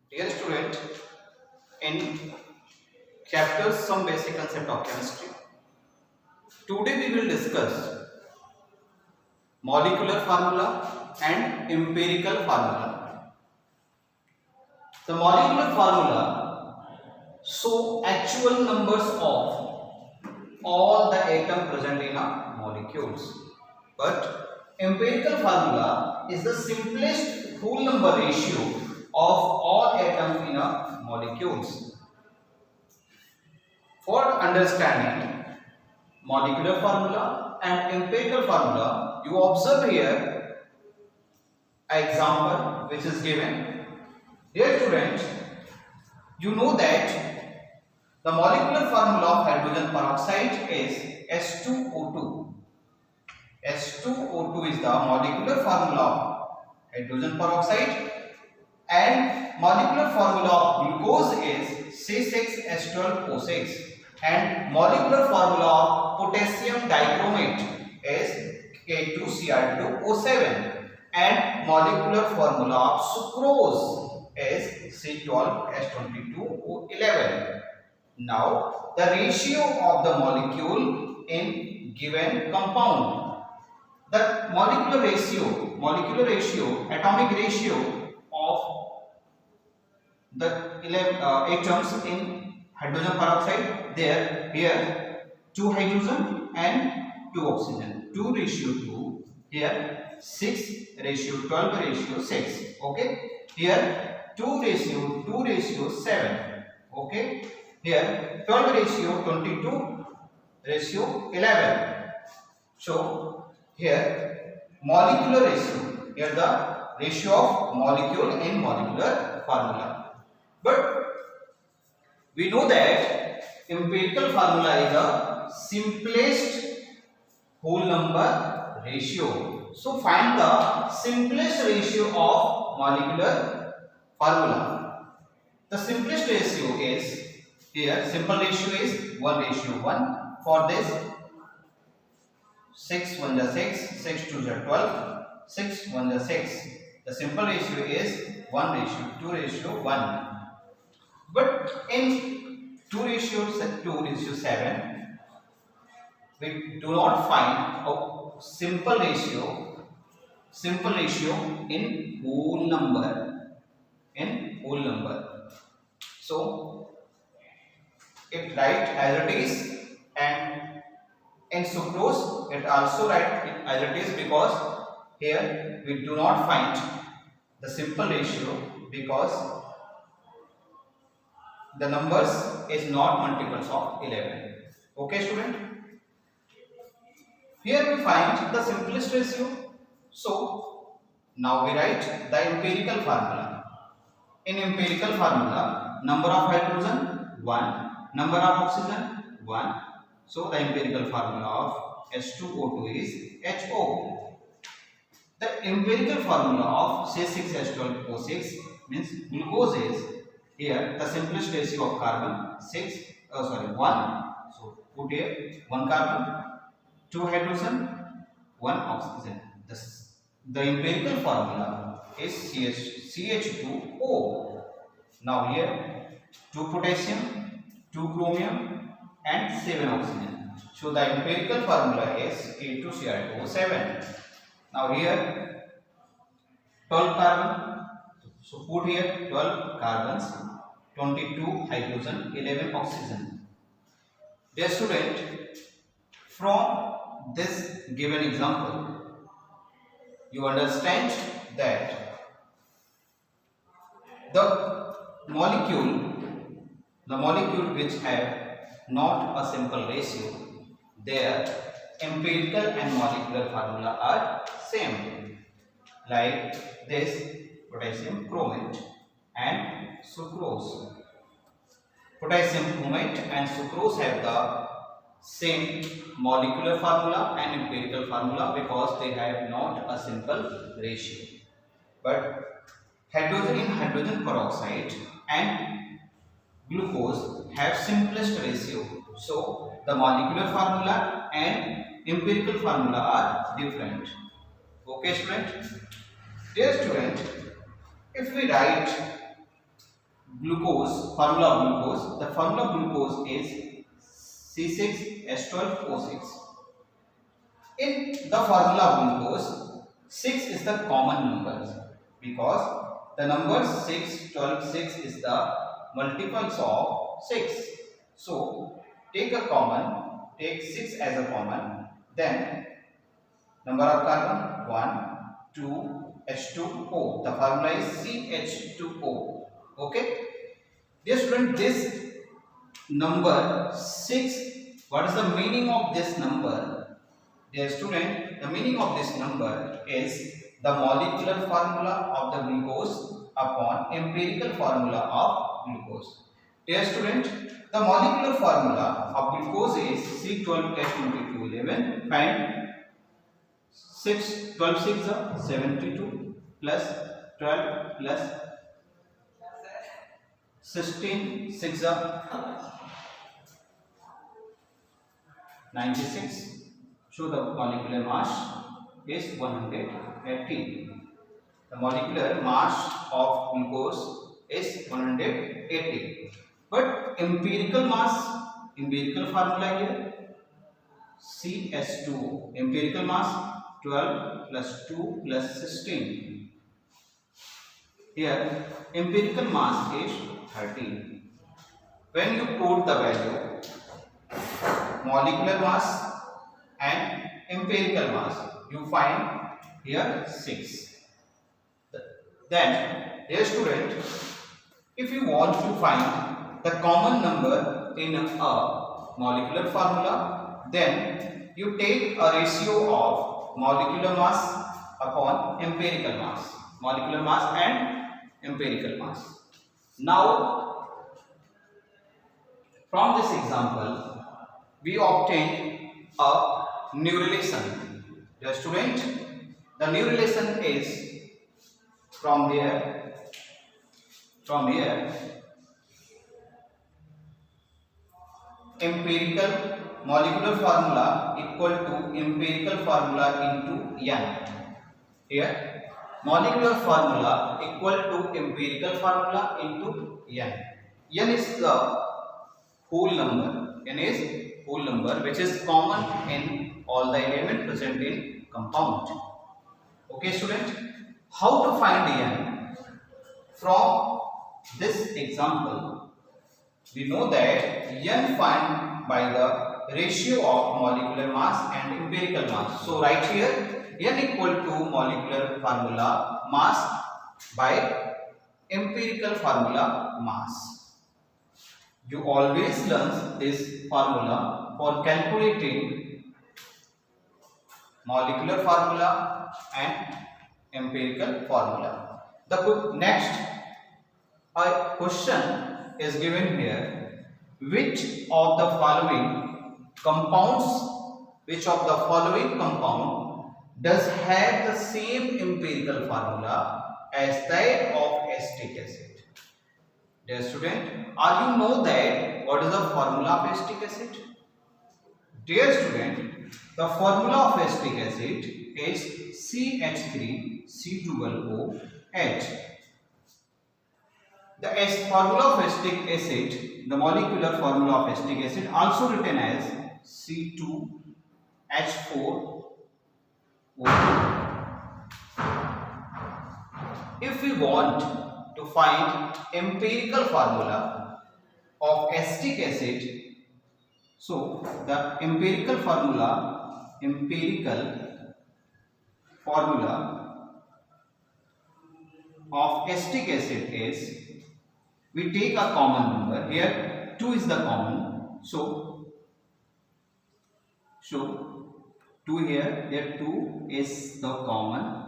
Dear student, in chapter Some Basic Concept of Chemistry, today we will discuss molecular formula and empirical formula. The molecular formula show actual numbers of all the atoms present in a molecules, but empirical formula is the simplest whole number ratio of all atoms in a molecules. For understanding molecular formula and empirical formula, you observe here an example which is given. Dear student, you know that the molecular formula of hydrogen peroxide is S2O2. S2O2 is the molecular formula of hydrogen peroxide, and molecular formula of glucose is C6H12O6, and molecular formula of potassium dichromate is K2Cr2O7, and molecular formula of sucrose is C12H22O11. Now the ratio of the molecule in given compound, the molecular ratio, atomic ratio of the 11 atoms in hydrogen peroxide, there here 2 hydrogen and 2 oxygen, 2:2, here 6:12:6, okay, here 2:7, okay, here 12:22:11. So here molecular ratio, here the ratio of molecule in molecular formula. But we know that empirical formula is the simplest whole number ratio. So find the simplest ratio of molecular formula. The simplest ratio is here, simple ratio is 1:1. For this 6 1 is 6, 6 2 is 12, 6 1 is 6. The simple ratio is 1:2:1. But in 2:7, we do not find a simple ratio in whole number. So it write as it is, and in sucrose it also write as it is, because here we do not find the simple ratio because the numbers is not multiples of 11. Okay student, here we find the simplest ratio. So now we write the empirical formula. In empirical formula, number of hydrogen 1, number of oxygen 1. So the empirical formula of H2O2 is HO. The empirical formula of C6H12O6 means glucose is, here the simplest ratio of carbon 1. So put here 1 carbon, 2 hydrogen, 1 oxygen. The empirical formula is CH2O. Now here 2 potassium, 2 chromium and 7 oxygen. So the empirical formula is K2Cr2O7. Now here 12 carbon. So put here 12 carbons, 22 hydrogen, 11 oxygen. Dear student, from this given example, you understand that the molecule which have not a simple ratio, their empirical and molecular formula are same, like this potassium chromate and sucrose. Potassium chromate and sucrose have the same molecular formula and empirical formula because they have not a simple ratio. But hydrogen peroxide and glucose have simplest ratio. So the molecular formula and empirical formula are different. Okay student? Dear student, if we write formula of glucose. The formula of glucose is C6H12O6. In the formula of glucose, 6 is the common number because the number 6, 12, 6 is the multiples of 6. So take 6 as a common, then number of carbon 1, 2, H2O. The formula is CH2O. Okay. Dear student, this number 6, what is the meaning of this number? Dear student, the meaning of this number is the molecular formula of the glucose upon empirical formula of glucose. Dear student, the molecular formula of glucose is C12H2211. Find 6, 12 6 are 72 plus 12 plus 16 6 are 96. So the molecular mass is 180. The molecular mass of glucose is 180. But empirical formula here CS2. Empirical mass 12 plus 2 plus 16. Here empirical mass is 30. When you put the value molecular mass and empirical mass, you find here 6. Then, dear student, if you want to find the common number in a molecular formula, then you take a ratio of molecular mass upon empirical mass. Molecular mass and empirical mass. Now, from this example, we obtain a new relation. Dear student, the new relation is from here empirical molecular formula equal to empirical formula into N. Here molecular formula equal to empirical formula into N. N is the whole number. N is whole number which is common in all the elements present in compound. Okay student, how to find N? From this example, we know that N find by the ratio of molecular mass and empirical mass. So right here N equal to molecular formula mass by empirical formula mass. You always learn this formula for calculating molecular formula and empirical formula. The next question is given here. Which of the following compound does have the same empirical formula as that of acetic acid? Dear student, are you know that what is the formula of acetic acid? Dear student, the formula of acetic acid is CH3C12OH. The formula of acetic acid, the molecular formula of acetic acid, also written as C2H4O2. If we want to find empirical formula of acetic acid, so the empirical formula of acetic acid is, we take a common number. Here 2 is the common, so 2 here 2 is the common.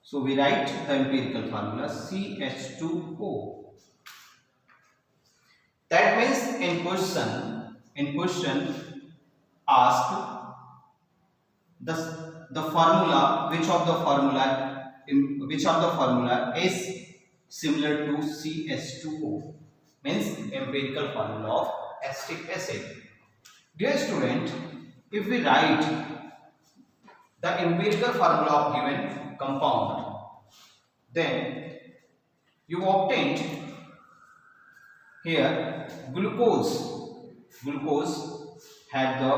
So we write the empirical formula CH2O. That means in question asked the formula, which of the formula is similar to CH2O, means empirical formula of acetic acid. Dear student, if we write the empirical formula of given compound, then You obtained here glucose had the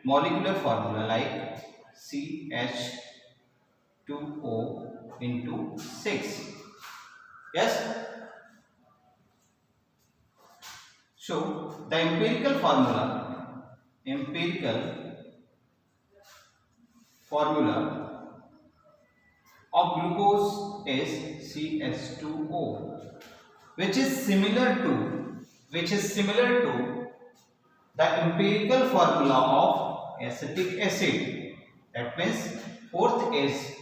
molecular formula like CH2O into 6. Yes. So the empirical formula of glucose is CH2O, which is similar to the empirical formula of acetic acid. That means fourth is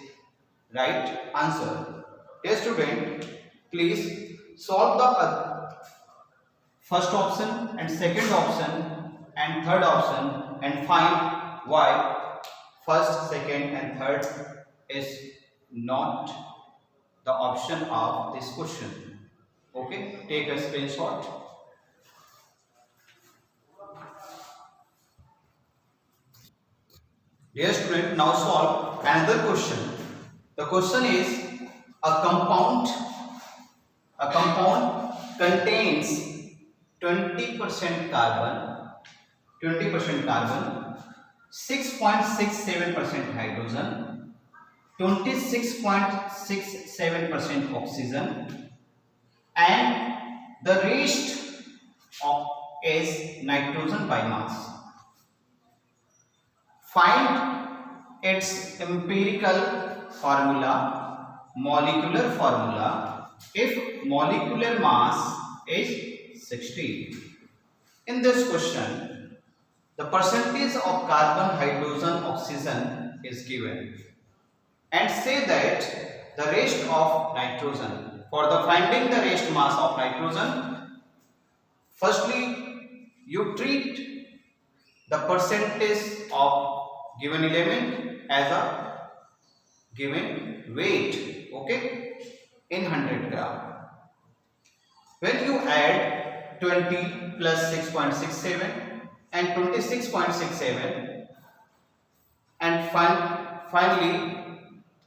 right answer. Dear student, please solve the first option and second option and third option and find why first, second and third is not the option of this question. Okay, take a screenshot. Dear student, now solve another question. The question is a compound contains 20% carbon, 6.67% hydrogen, 26.67% oxygen, and the rest is nitrogen by mass. Find its empirical formula, molecular formula, if molecular mass is 16. In this question, the percentage of carbon, hydrogen, oxygen is given, and say that the rest of nitrogen. For the finding the rest mass of nitrogen, firstly you treat the percentage of given element as a given weight, okay, in 100 gram. When you add 20 plus 6.67 and 26.67 and finally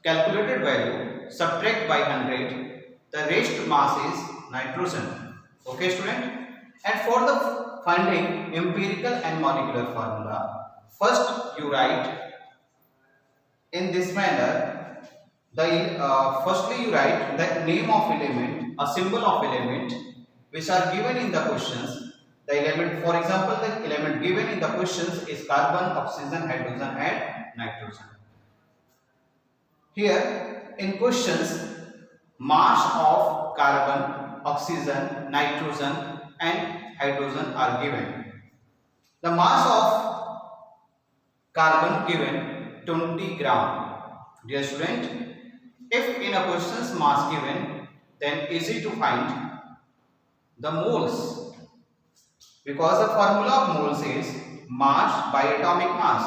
calculated value subtract by 100, the rest mass is nitrogen. Okay student, and for the finding empirical and molecular formula, first you write in this manner. Firstly you write the name of element, a symbol of element which are given in the questions. The element, for example, the element given in the questions is carbon, oxygen, hydrogen and nitrogen. Here in questions, mass of carbon, oxygen, nitrogen and hydrogen are given. The mass of carbon given 20 gram. Dear student, if in a question's mass given, then easy to find the moles, because the formula of moles is mass by atomic mass.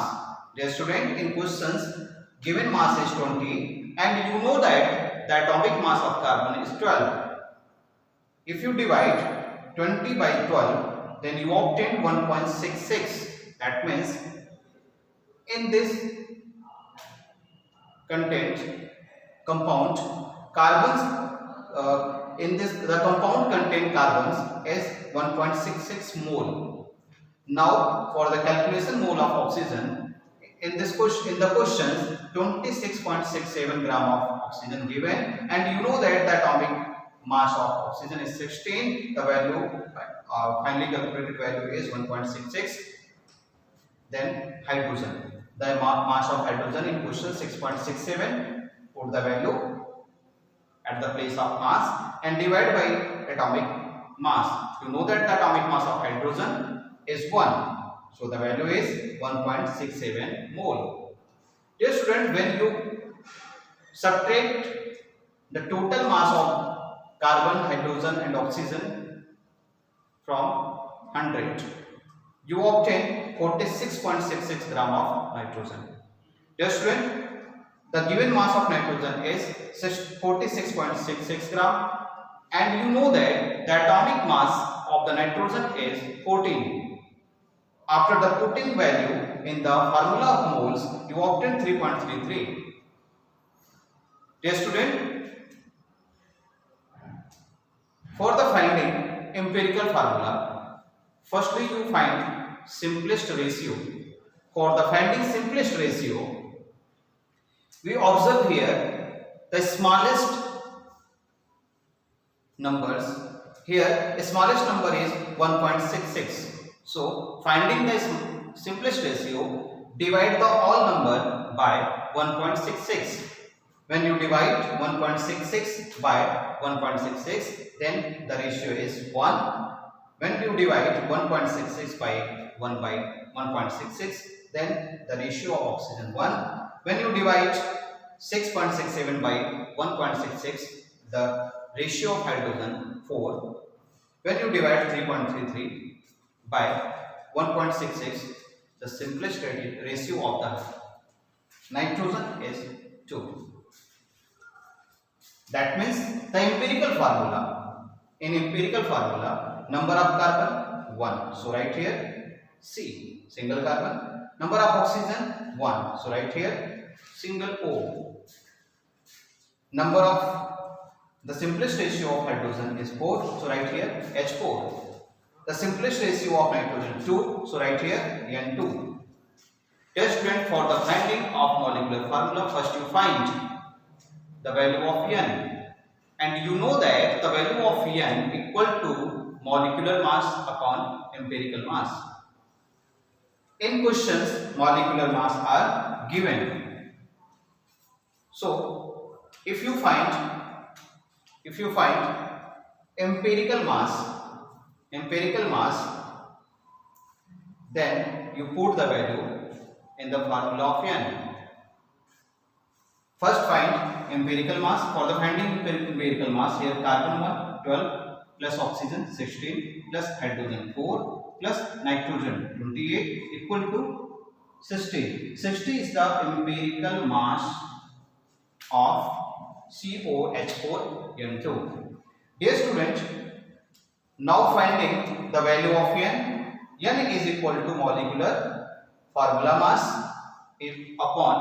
Dear student, in questions given mass is 20 and you know that the atomic mass of carbon is 12. If you divide 20 by 12, then you obtain 1.66. That means in this compound carbons, the compound contain carbons is 1.66 mole. Now for the calculation mole of oxygen, in the question 26.67 gram of oxygen given, and you know that the atomic mass of oxygen is 16. The value finally calculated value is 1.66. Then hydrogen, the mass of hydrogen in question 6.67, put the value at the place of mass and divide by atomic mass. You know that the atomic mass of hydrogen is 1, so the value is 1.67 mole. Dear student, when you subtract the total mass of carbon, hydrogen and oxygen from 100, you obtain 46.66 gram of nitrogen. Dear student, the given mass of nitrogen is 46.66 gram, and you know that the atomic mass of the nitrogen is 14. After the putting value in the formula of moles, you obtain 3.33. Dear student, empirical formula, firstly you find simplest ratio. For the finding simplest ratio, we observe here the smallest numbers. Here smallest number is 1.66. So finding the simplest ratio, divide the all number by 1.66. When you divide 1.66 by 1.66, then the ratio is 1. When you divide 1.66 by 1 by 1.66, then the ratio of oxygen 1. When you divide 6.67 by 1.66, the ratio of hydrogen 4. When you divide 3.33 by 1.66, the simplest ratio of the nitrogen is 2. That means the empirical formula, in empirical formula, number of carbon 1. So write here C, single carbon. Number of oxygen 1. So write here single O. Number of the simplest ratio of hydrogen is 4. So write here H4. The simplest ratio of nitrogen 2. So write here N2. Dear student, for the finding of molecular formula, first you find the value of N, and you know that the value of N equal to molecular mass upon empirical mass. In questions, molecular mass are given. So if you find empirical mass, then you put the value in the formula of N. First find empirical mass. For the finding empirical mass, here carbon 1 12 plus oxygen 16 plus hydrogen 4 plus nitrogen 28 equal to 60. 60 is the empirical mass of COH4N2. Dear student, now finding the value of N. N is equal to molecular formula mass upon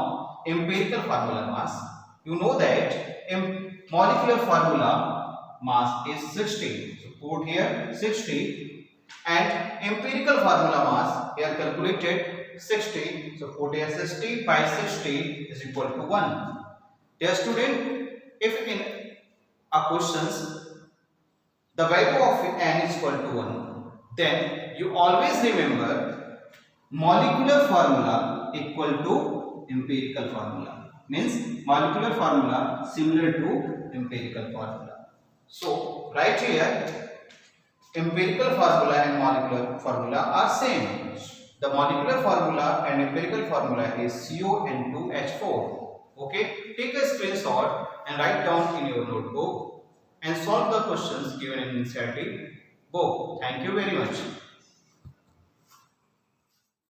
empirical formula mass. You know that molecular formula mass is 60. So put here 60, and empirical formula mass here calculated 60. So put here 60 by 60 is equal to 1. Dear student, if in a questions the value of N is equal to 1, then you always remember molecular formula equal to empirical formula. Means molecular formula similar to empirical formula. So right here empirical formula and molecular formula are same. The molecular formula and empirical formula is CON2H4. Okay, take a screenshot and write down in your notebook and solve the questions given in NCERT book. Thank you very much.